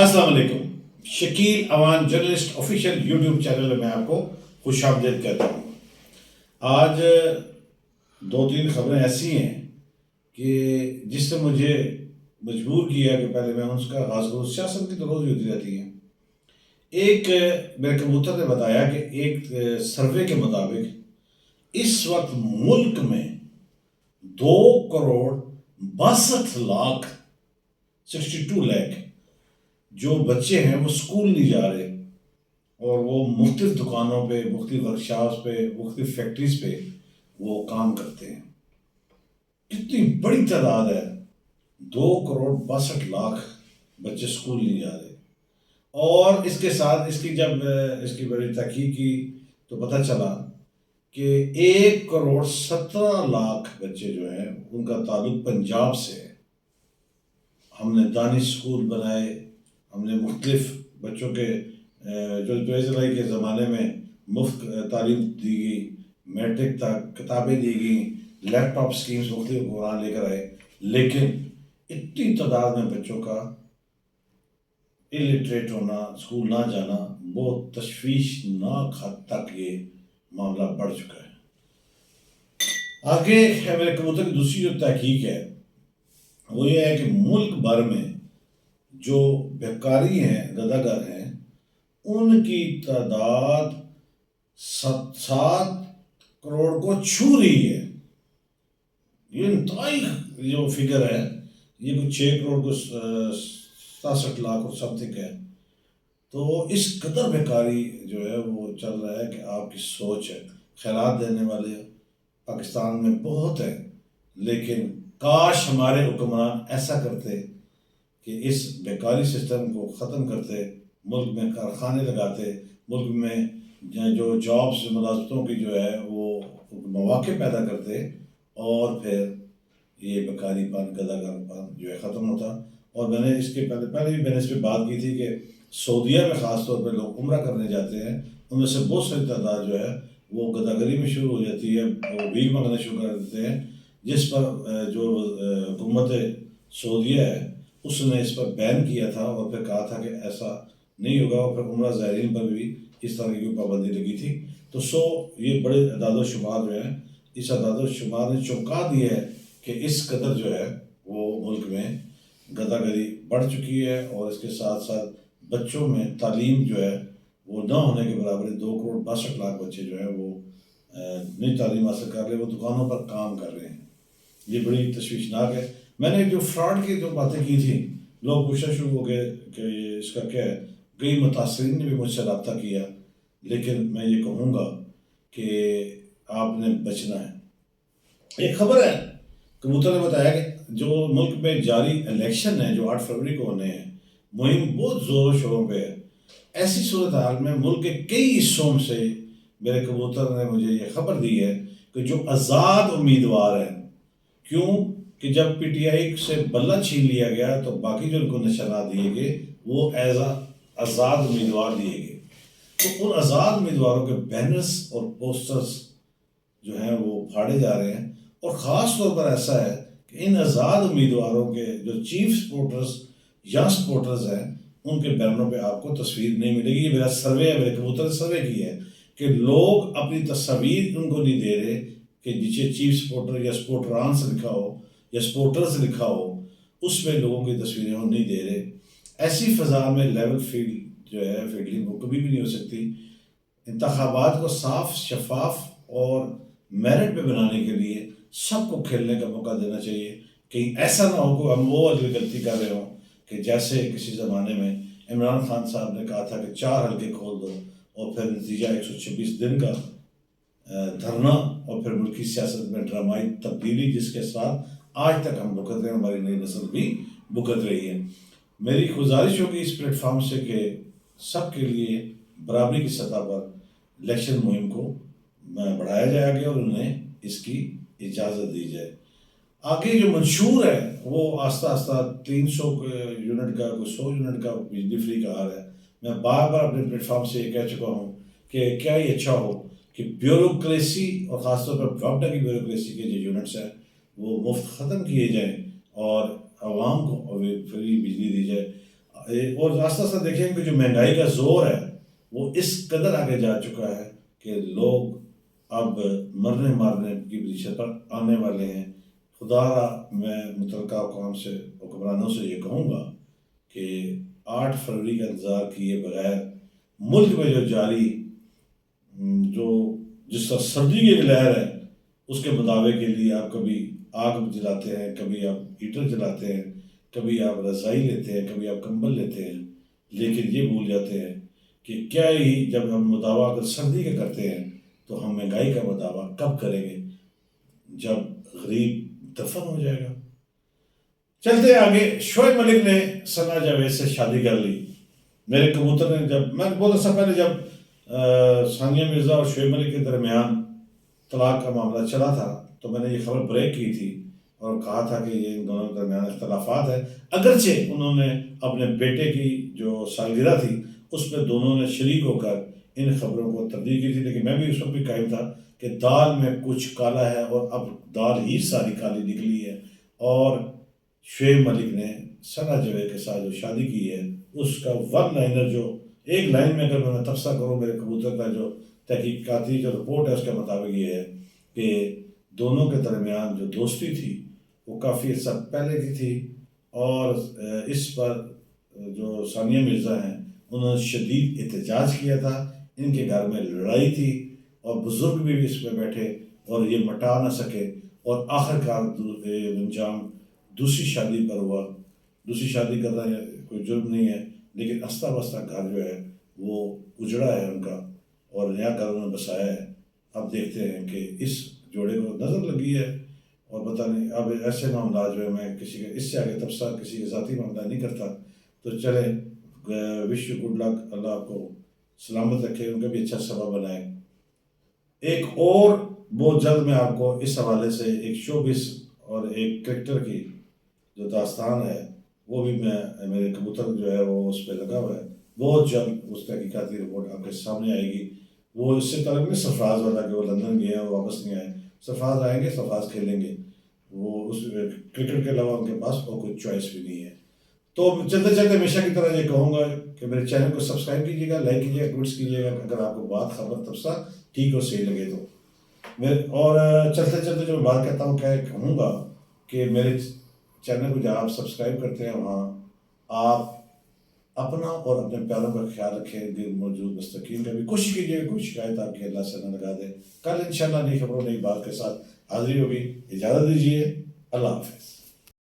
السلام علیکم. Shakeel Awan journalist official YouTube channel میں آپ کو خوش آمدید کہتا ہوں. آج دو تین خبریں ایسی ہیں کہ جس نے مجھے مجبور کیا کہ پہلے میں اس کا آغاز کروں. سیاست کی تو روز ہی ہوتی رہتی ہے. ایک میرے کبوتر نے بتایا کہ ایک سروے کے مطابق اس وقت ملک میں 2,62,00,000 62 لاکھ جو بچے ہیں وہ اسکول نہیں جا رہے اور وہ مختلف دکانوں پہ، مختلف ورکشاپس پہ، مختلف فیکٹریز پہ وہ کام کرتے ہیں. کتنی بڑی تعداد ہے. 2,62,00,000 بچے اسکول نہیں جا رہے. اور اس کے ساتھ جب اس کی بڑی تحقیق کی تو پتہ چلا کہ 1,17,00,000 بچے جو ہیں ان کا تعلق پنجاب سے ہے. ہم نے دانش اسکول بنائے، ہم نے مختلف بچوں کے جو لائی کے زمانے میں مفت تعلیم دی گئی، میٹرک تک کتابیں دی گئیں، لیپ ٹاپ اسکیمز مختلف قرآن لے کر آئے. لیکن اتنی تعداد میں بچوں کا الٹریٹ ہونا، اسکول نہ جانا، بہت تشویشناک حد تک یہ معاملہ بڑھ چکا ہے. آگے میرے کبوتر کی دوسری جو تحقیق ہے وہ یہ ہے کہ ملک بھر میں جو بیکاری ہیں، گداگر ہیں، ان کی تعداد 7 کروڑ کو چھو رہی ہے. یہ انتہائی جو فگر ہے، یہ کچھ 6 کروڑ کو 67 لاکھ اور سم تھنگ ہے. تو اس قدر بیکاری جو ہے وہ چل رہا ہے کہ آپ کی سوچ ہے. خیرات دینے والے پاکستان میں بہت ہیں، لیکن کاش ہمارے حکمران ایسا کرتے کہ اس بیکاری سسٹم کو ختم کرتے، ملک میں کارخانے لگاتے، ملک میں جو جابس ملازمتوں کی جو ہے وہ مواقع پیدا کرتے، اور پھر یہ بیکاری پن، گداگر پن جو ہے ختم ہوتا. اور میں نے اس کے پہلے بھی میں نے اس پہ بات کی تھی کہ سعودیہ میں خاص طور پہ لوگ عمرہ کرنے جاتے ہیں، ان میں سے بہت ساری تعداد جو ہے وہ گداگری میں شروع ہو جاتی ہے، وہ بھیک مانگنا شروع کر دیتے ہیں، جس پر جو حکومت سعودیہ ہے اس نے اس پر بین کیا تھا اور پھر کہا تھا کہ ایسا نہیں ہوگا، اور پھر عمرہ زائرین پر بھی اس طرح کی پابندی لگی تھی. تو یہ بڑے اعداد و شمار جو ہیں، اس اعداد و شمار نے چونکا دیا ہے کہ اس قدر جو ہے وہ ملک میں گداگری بڑھ چکی ہے. اور اس کے ساتھ ساتھ بچوں میں تعلیم جو ہے وہ نہ ہونے کے برابر 2,62,00,000 بچے جو ہیں وہ نئی تعلیم حاصل کر رہے ہیں، وہ دکانوں پر کام کر رہے ہیں. یہ بڑی تشویشناک ہے. میں نے جو فراڈ کی جو باتیں کی تھیں، لوگ پوچھنا شروع ہو گئے کہ اس کا کیا ہے. کئی متاثرین نے بھی مجھ سے رابطہ کیا، لیکن میں یہ کہوں گا کہ آپ نے بچنا ہے. ایک خبر ہے، کبوتر نے بتایا کہ جو ملک میں جاری الیکشن ہے جو 8 فروری کو ہونے ہیں، مہم بہت زور و شوروں پہ ہے. ایسی صورتحال میں ملک کے کئی حصوں سے میرے کبوتر نے مجھے یہ خبر دی ہے کہ جو آزاد امیدوار ہیں، کیوں کہ جب پی ٹی آئی سے بلہ چھین لیا گیا تو باقی جو ان کو نشانات دیے گئے وہ آزاد امیدوار دیے گئے. تو ان آزاد امیدواروں کے بینرز اور پوسٹرز جو ہیں وہ پھاڑے جا رہے ہیں. اور خاص طور پر ایسا ہے کہ ان آزاد امیدواروں کے جو چیف سپورٹرز یا سپورٹرز ہیں، ان کے بینروں پہ آپ کو تصویر نہیں ملے گی. یہ میرا سروے ہے، میرے کبوتر نے سروے کی ہے کہ لوگ اپنی تصاویر ان کو نہیں دے رہے کہ جسے چیف سپورٹر یا سپورٹران سے لکھا ہو یا سپورٹرز لکھا ہو، اس میں لوگوں کی تصویریں وہ نہیں دے رہے. ایسی فضا میں لیول فیلڈ جو ہے فیلڈنگ وہ کبھی بھی نہیں ہو سکتی. انتخابات کو صاف، شفاف اور میرٹ پہ بنانے کے لیے سب کو کھیلنے کا موقع دینا چاہیے. کہیں ایسا نہ ہو کہ ہم وہ غلطی کر رہے ہوں کہ جیسے کسی زمانے میں عمران خان صاحب نے کہا تھا کہ 4 حلقے کھول دو، اور پھر نتیجہ 126 دن کا دھرنا اور پھر ملکی سیاست میں ڈرامائی تبدیلی، جس کے ساتھ آج تک ہم بھگت رہے ہیں، ہماری نئی نسل بھی بھگت رہی ہے. میری گزارش ہوگی اس پلیٹ فارم سے کہ سب کے لیے برابری کی سطح پر الیکشن مہم کو بڑھایا جائے گا اور انہیں اس کی اجازت دی جائے. آگے جو منشور ہے وہ آہستہ آہستہ 300 یونٹ کا، کوئی 100 یونٹ کا بجلی فری کا آ رہا ہے. میں بار بار اپنے پلیٹ فارم سے یہ کہہ چکا ہوں کہ کیا یہ اچھا ہو کہ بیوروکریسی اور خاص طور پر وابڈا کی بیوروکریسی کے جو یونٹس ہیں وہ مفت ختم کیے جائیں اور عوام کو فری بجلی دی جائے. اور آہستہ آہستہ دیکھیں کہ جو مہنگائی کا زور ہے وہ اس قدر آگے جا چکا ہے کہ لوگ اب مرنے مارنے کی پوزیشن پر آنے والے ہیں۔ خدا را میں متعلقہ اقوام سے حکمرانوں سے یہ کہوں گا کہ 8 فروری کا انتظار کیے بغیر ملک میں جو جاری جو جس طرح سردی کی لہر ہے اس کے مطابق کے لیے آپ کبھی آگ جلاتے ہیں، کبھی آپ ہیٹر جلاتے ہیں، کبھی آپ رضائی لیتے ہیں، کبھی آپ کمبل لیتے ہیں، لیکن یہ بھول جاتے ہیں کہ کیا ہی جب ہم مداوع اگر سردی کا کرتے ہیں تو ہم مہنگائی کا مداوع کب کریں گے؟ جب غریب دفن ہو جائے گا۔ چلتے آگے، شعیب ملک نے ثنا جاوید سے شادی کر لی۔ میرے کبوتر نے جب میں بہت عرصہ پہلے جب ثانیہ مرزا اور شعیب ملک کے درمیان طلاق کا معاملہ چلا تھا تو میں نے یہ خبر بریک کی تھی اور کہا تھا کہ یہ ان دونوں کے درمیان اختلافات ہیں، اگرچہ انہوں نے اپنے بیٹے کی جو سالگرہ تھی اس میں دونوں نے شریک ہو کر ان خبروں کو تردید کی تھی، لیکن میں بھی اس وقت بھی قائم تھا کہ دال میں کچھ کالا ہے اور اب دال ہی ساری کالی نکلی ہے، اور شعیب ملک نے ثنا جاوید کے ساتھ جو شادی کی ہے اس کا ون لائنر جو ایک لائن میں اگر میں تبصرہ کروں میرے کبوتر کا جو تحقیقاتی جو رپورٹ ہے اس کے مطابق یہ ہے کہ دونوں کے درمیان جو دوستی تھی وہ کافی عرصہ پہلے کی تھی، اور اس پر جو ثانیہ مرزا ہیں انہوں نے شدید احتجاج کیا تھا، ان کے گھر میں لڑائی تھی اور بزرگ بھی اس پہ بیٹھے اور یہ مٹا نہ سکے، اور آخر کار انجام دوسری شادی پر ہوا۔ دوسری شادی کرنا کوئی جرم نہیں ہے، لیکن آہستہ آہستہ گھر جو ہے وہ اجڑا ہے ان کا اور نیا گھر انہوں نے بسایا ہے۔ اب دیکھتے ہیں کہ اس جوڑے کو نظر لگی ہے، اور پتہ نہیں اب ایسے معاملات جو ہے میں کسی کے اس سے آگے تبصرہ کسی کے ذاتی معاملہ نہیں کرتا، تو چلیں وش یو گڈ لک، اللہ آپ کو سلامت رکھے، ان کا بھی اچھا سبب بنائے۔ ایک اور بہت جلد میں آپ کو اس حوالے سے ایک شوبز اور ایک کرکٹر کی جو داستان ہے وہ بھی میرے کبوتر جو ہے وہ اس پہ لگا ہوا ہے، بہت جلد اس تحقیقاتی رپورٹ آپ کے سامنے آئے گی۔ وہ اس سے تعلق نہیں سرفراز والا کہ وہ لندن گئے ہیں اور واپس نہیں آئے، سرفراز آئیں گے، سرفراز کھیلیں گے، وہ اس کرکٹ کے علاوہ ان کے پاس اور کوئی چوائس بھی نہیں ہے۔ تو چلتے چلتے ہمیشہ کی طرح یہ کہوں گا کہ میرے چینل کو سبسکرائب کیجیے گا، لائک کیجیے گا، کمنٹس کیجیے گا اگر آپ کو بات خبر تبصرہ ٹھیک اور صحیح لگے تو۔ اور چلتے چلتے جو میں بات کرتا ہوں کہوں گا کہ میرے چینل کو جہاں آپ سبسکرائب کرتے ہیں وہاں آپ اپنا اور اپنے پیاروں کا خیال رکھیں، دل موجود مستقیم کا بھی کوشش کیجیے، کوئی شکایت آپ کی اللہ سے نہ لگا دیں۔ کل انشاءاللہ نئی خبروں نئی بات کے ساتھ حاضری ہوگی، اجازت دیجیے، اللہ حافظ۔